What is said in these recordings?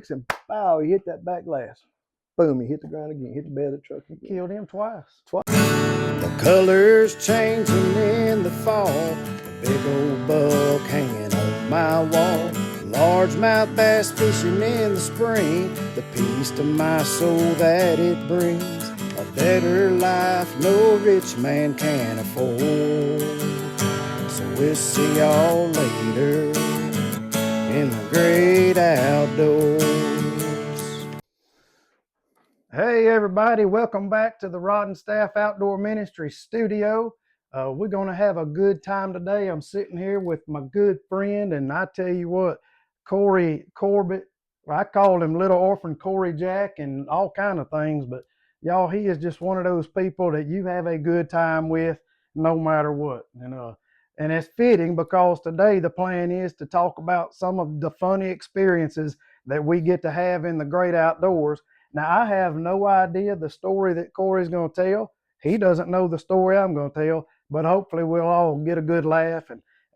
And pow, he hit that back glass. Boom, he hit the ground again, hit the bed of the truck again. Killed him twice. The colors changing in the fall. A big old buck hanging on my wall. Largemouth bass fishing in the spring. The peace to my soul that it brings. A better life no rich man can afford. So we'll see y'all later in the great outdoors. Hey everybody, welcome back to the Rod and Staff Outdoor Ministry studio. We're going to have a good time today. I'm sitting here with my good friend, and I tell you what, Corey Corbett, I call him Little Orphan Corey Jack and all kind of things, but y'all, he is just one of those people that you have a good time with no matter what. And it's fitting because today the plan is to talk about some of the funny experiences that we get to have in the great outdoors. Now, I have no idea the story that Corey's going to tell. He doesn't know the story I'm going to tell, but hopefully we'll all get a good laugh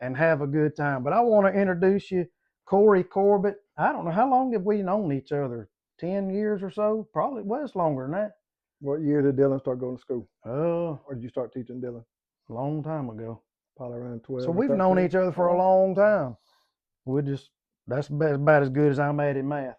and have a good time. But I want to introduce you, Corey Corbett. I don't know, how long have we known each other? 10 years or so? Probably was longer than that. What year did Dylan start going to school? Or did you start teaching Dylan? A long time ago. Probably around 12. So we've known each other for a long time. That's about as good as I'm at in math.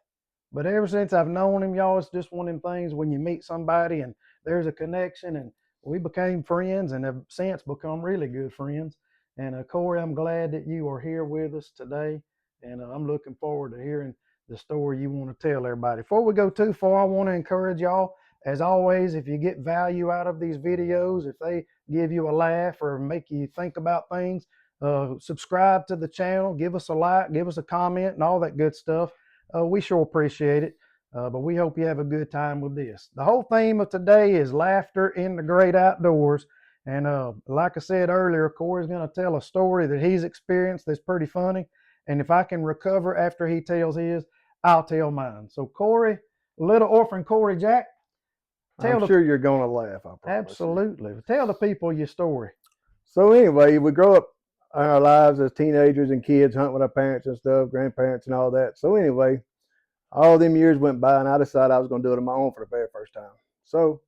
But ever since I've known him, y'all, it's just one of them things when you meet somebody and there's a connection, and we became friends and have since become really good friends. And Corey, I'm glad that you are here with us today, and I'm looking forward to hearing the story you want to tell everybody. Before we go too far, I want to encourage y'all, as always, if you get value out of these videos, if they give you a laugh or make you think about things, subscribe to the channel, give us a like, give us a comment, and all that good stuff. We sure appreciate it, but we hope you have a good time with this. The whole theme of today is laughter in the great outdoors. And like I said earlier, Corey's going to tell a story that he's experienced that's pretty funny. And if I can recover after he tells his, I'll tell mine. So Corey, Little Orphan Corey Jack, I'm sure you're going to laugh. I promise. Absolutely. Tell the people your story. So anyway, we grow up in our lives as teenagers and kids, hunting with our parents and stuff, grandparents and all that. So anyway, all them years went by, and I decided I was going to do it on my own for the very first time. So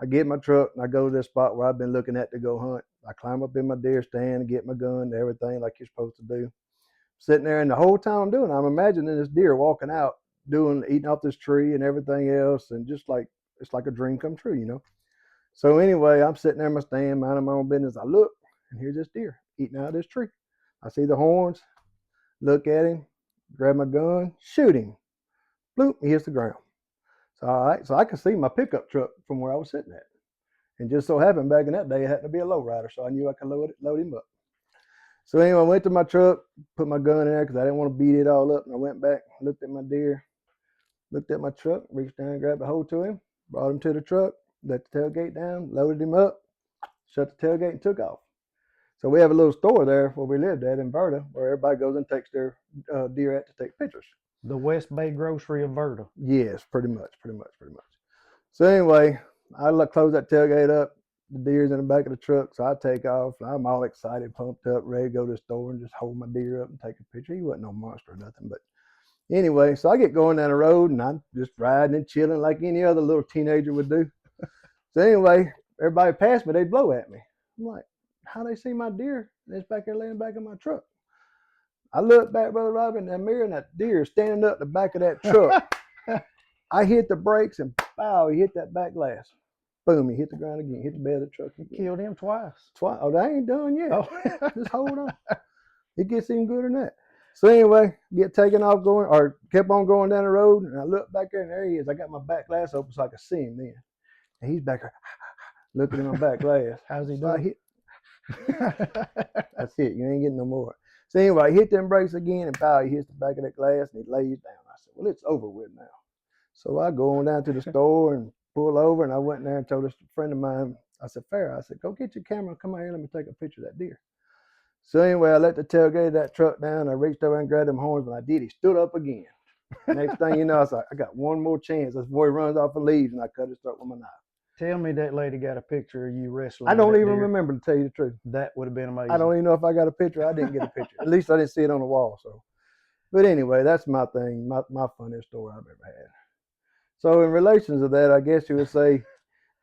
I get my truck and I go to this spot where I've been looking at to go hunt. I climb up in my deer stand and get my gun and everything like you're supposed to do. Sitting there, and the whole time I'm doing it, I'm imagining this deer walking out, eating off this tree and everything else, and just like it's like a dream come true, you know. So anyway, I'm sitting there in my stand, minding my own business. I look, and here's this deer eating out of this tree. I see the horns, look at him, grab my gun, shoot him. Bloop, he hits the ground. So all right, so I could see my pickup truck from where I was sitting at. And just so happened back in that day, it happened to be a lowrider, so I knew I could load him up. So anyway, I went to my truck, put my gun in there because I didn't want to beat it all up. And I went back, looked at my deer, looked at my truck, reached down, grabbed a hold to him, brought him to the truck, let the tailgate down, loaded him up, shut the tailgate, and took off. So we have a little store there where we lived at in Verda, where everybody goes and takes their deer at to take pictures. The West Bay Grocery of Verda. Yes, pretty much. So anyway, I close that tailgate up. The deer's in the back of the truck, so I take off. I'm all excited, pumped up, ready to go to the store and just hold my deer up and take a picture. He wasn't no monster or nothing, but anyway, so I get going down the road and I'm just riding and chilling like any other little teenager would do. So anyway, everybody passed me, they blow at me. I'm like, how they see my deer? And it's back there laying back in my truck. I look back, Brother Rob, in that mirror, and that deer is standing up the back of that truck. I hit the brakes and pow, he hit that back glass. Boom, he hit the ground again, hit the bed of the truck again. Killed him twice. Oh, that ain't done yet. Oh. Just hold on. It gets even gooder than that. So anyway, get taken off going, or kept on going down the road, and I look back there, and there he is. I got my back glass open so I could see him then. And he's back there looking at my back glass. How's he doing? That's it. You ain't getting no more. So anyway, I hit them brakes again, and pow, he hits the back of that glass, and he lays down. I said, well, it's over with now. So I go on down to the store and pull over, and I went in there and told a friend of mine, I said, Farrah, I said, go get your camera, come out here, let me take a picture of that deer. So anyway, I let the tailgate of that truck down. I reached over and grabbed them horns. When I did, he stood up again. Next thing you know, I was like, I got one more chance. This boy runs off and leaves, and I cut his throat with my knife. Tell me that lady got a picture of you wrestling. I don't even remember, to tell you the truth. That would have been amazing. I don't even know if I got a picture. I didn't get a picture. At least I didn't see it on the wall. So But anyway, that's my thing, my funniest story I've ever had. So in relation to that, I guess you would say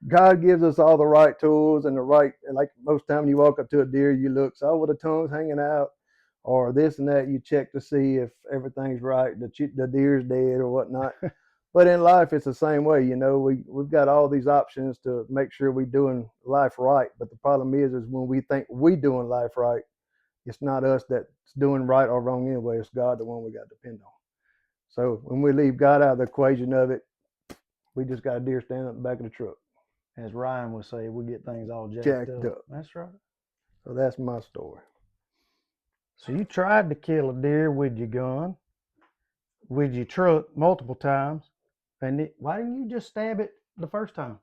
God gives us all the right tools and the right, like most time you walk up to a deer, you look, so with the tongue's hanging out, or this and that, you check to see if everything's right, the deer's dead or whatnot. But in life, it's the same way. You know, we've got all these options to make sure we're doing life right. But the problem is when we think we doing life right, it's not us that's doing right or wrong anyway. It's God, the one we got to depend on. So when we leave God out of the equation of it, we just got a deer standing up the back of the truck. As Ryan would say, we get things all Jacked up. up. That's right. So that's my story. So you tried to kill a deer with your gun, with your truck multiple times, and why didn't you just stab it the first time?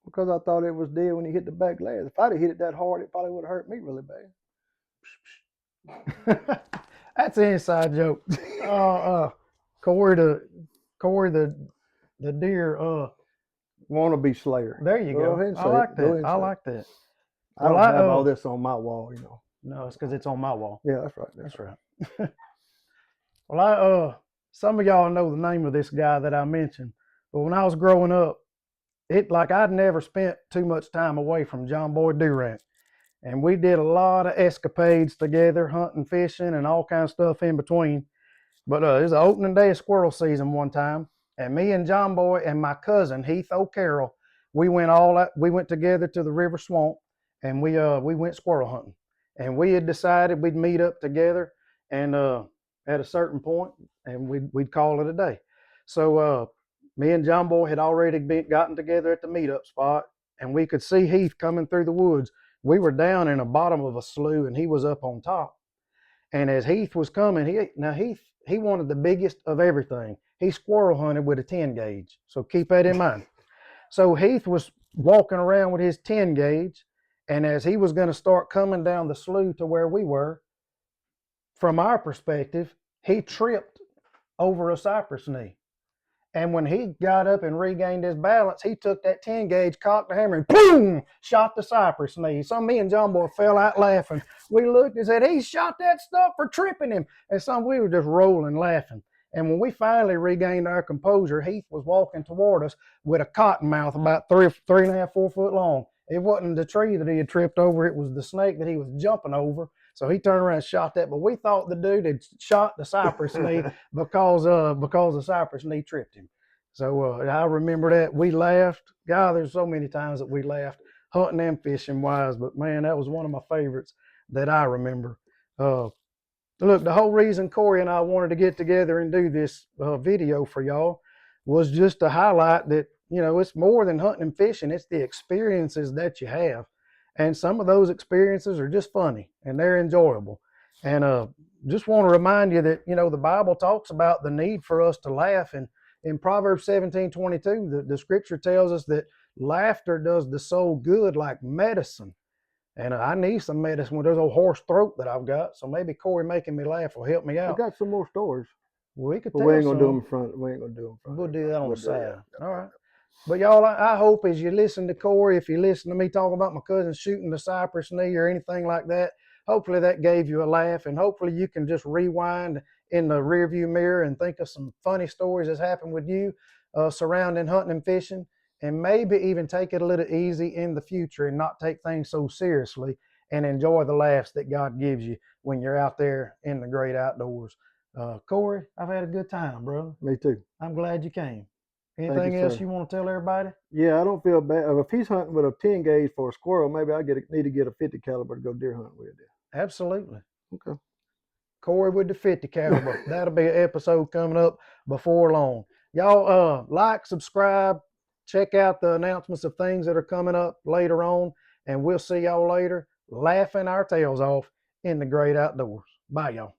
Because I thought it was dead when he hit the back glass. If I'd have hit it that hard, it probably would have hurt me really bad. That's an inside joke. Corey the deer. Wannabe slayer. There you go. Ahead and I say like it. Go ahead that. and I say it. like that. I don't have all this on my wall, you know. No, it's because it's on my wall. Yeah, that's right. That's right. Well, some of y'all know the name of this guy that I mentioned, but when I was growing up, I'd never spent too much time away from John Boy Durant, and we did a lot of escapades together, hunting, fishing, and all kinds of stuff in between. But it was the opening day of squirrel season one time, and me and John Boy and my cousin Heath O'Carroll, we went together to the river swamp, and we went squirrel hunting, and we had decided we'd meet up together, and at a certain point, and we'd call it a day. So me and John Boy had already gotten together at the meetup spot, and we could see Heath coming through the woods. We were down in the bottom of a slough, and he was up on top. And as Heath was coming, he wanted the biggest of everything. He squirrel hunted with a 10 gauge. So keep that in mind. So Heath was walking around with his 10 gauge. And as he was going to start coming down the slough to where we were, from our perspective, he tripped over a cypress knee. And when he got up and regained his balance, he took that 10 gauge, cocked the hammer, and boom, shot the cypress knee. So me and John Boy fell out laughing. We looked and said, he shot that stuff for tripping him. And we were just rolling laughing. And when we finally regained our composure, Heath was walking toward us with a cottonmouth about 3.5, 4 foot long. It wasn't the tree that he had tripped over. It was the snake that he was jumping over. So he turned around and shot that. But we thought the dude had shot the cypress knee because the cypress knee tripped him. So I remember that. We laughed. God, there's so many times that we laughed, hunting and fishing wise. But man, that was one of my favorites that I remember. Look, the whole reason Corey and I wanted to get together and do this video for y'all was just to highlight that, you know, it's more than hunting and fishing. It's the experiences that you have. And some of those experiences are just funny and they're enjoyable. And just want to remind you that, you know, the Bible talks about the need for us to laugh. And in Proverbs 17:22, the scripture tells us that laughter does the soul good like medicine. And I need some medicine with this old hoarse throat that I've got. So maybe Corey making me laugh will help me I out. got some more stories. We could But tell we ain't gonna do some. them in front. We ain't gonna do them in front. We'll do that on We'll the do side. that. All right. But y'all, I hope as you listen to Corey, if you listen to me talk about my cousin shooting the cypress knee or anything like that, hopefully that gave you a laugh, and hopefully you can just rewind in the rearview mirror and think of some funny stories that's happened with you surrounding hunting and fishing, and maybe even take it a little easy in the future and not take things so seriously and enjoy the laughs that God gives you when you're out there in the great outdoors. Corey, I've had a good time, brother. Me too. I'm glad you came. Anything else you want to tell everybody? Yeah, I don't feel bad. If he's hunting with a 10 gauge for a squirrel, maybe I need to get a 50 caliber to go deer hunting with. Absolutely. Okay. Corey with the 50 caliber. That'll be an episode coming up before long. Y'all like, subscribe, check out the announcements of things that are coming up later on, and we'll see y'all later laughing our tails off in the great outdoors. Bye, y'all.